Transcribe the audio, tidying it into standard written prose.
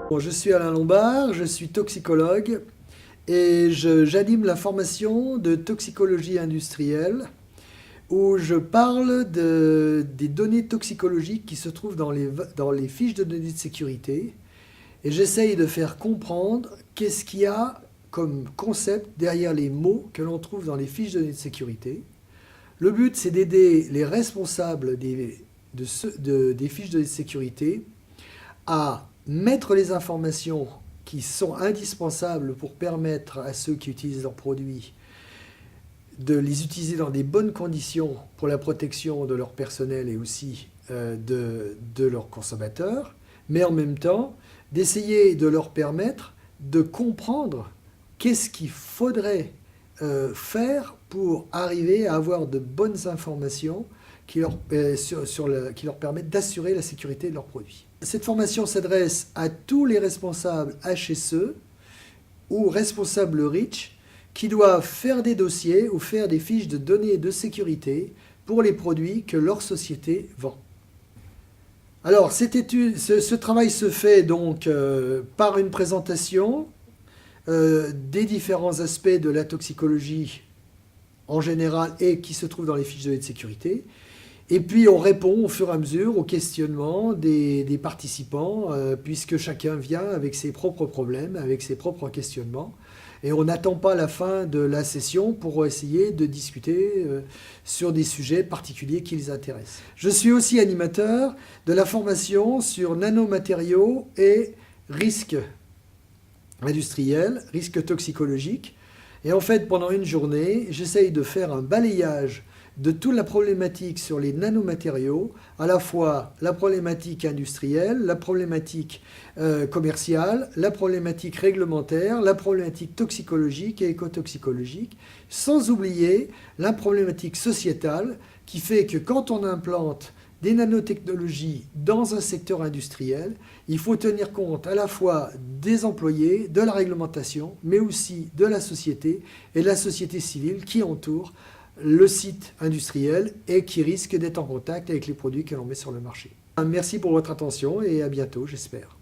Bon, je suis Alain Lombard, je suis toxicologue et j'anime la formation de toxicologie industrielle où je parle des données toxicologiques qui se trouvent dans les fiches de données de sécurité et j'essaye de faire comprendre qu'est-ce qu'il y a comme concept derrière les mots que l'on trouve dans les fiches de données de sécurité. Le but, c'est d'aider les responsables des fiches de données de sécurité à mettre les informations qui sont indispensables pour permettre à ceux qui utilisent leurs produits de les utiliser dans des bonnes conditions pour la protection de leur personnel et aussi de leurs consommateurs, mais en même temps d'essayer de leur permettre de comprendre qu'est-ce qu'il faudrait faire pour arriver à avoir de bonnes informations qui leur permettent d'assurer la sécurité de leurs produits. Cette formation s'adresse à tous les responsables HSE ou responsables REACH qui doivent faire des dossiers ou faire des fiches de données de sécurité pour les produits que leur société vend. Alors, ce travail se fait donc par une présentation des différents aspects de la toxicologie en général et qui se trouvent dans les fiches de données de sécurité. Et puis on répond au fur et à mesure aux questionnements des participants, puisque chacun vient avec ses propres problèmes, avec ses propres questionnements. Et on n'attend pas la fin de la session pour essayer de discuter sur des sujets particuliers qui les intéressent. Je suis aussi animateur de la formation sur nanomatériaux et risques industriels, risques toxicologiques. Et en fait, pendant une journée, j'essaye de faire un balayage de toute la problématique sur les nanomatériaux, à la fois la problématique industrielle, la problématique commerciale, la problématique réglementaire, la problématique toxicologique et écotoxicologique, sans oublier la problématique sociétale qui fait que quand on implante des nanotechnologies dans un secteur industriel, il faut tenir compte à la fois des employés, de la réglementation, mais aussi de la société et de la société civile qui entoure le site industriel et qui risque d'être en contact avec les produits que l'on met sur le marché. Merci pour votre attention et à bientôt, j'espère.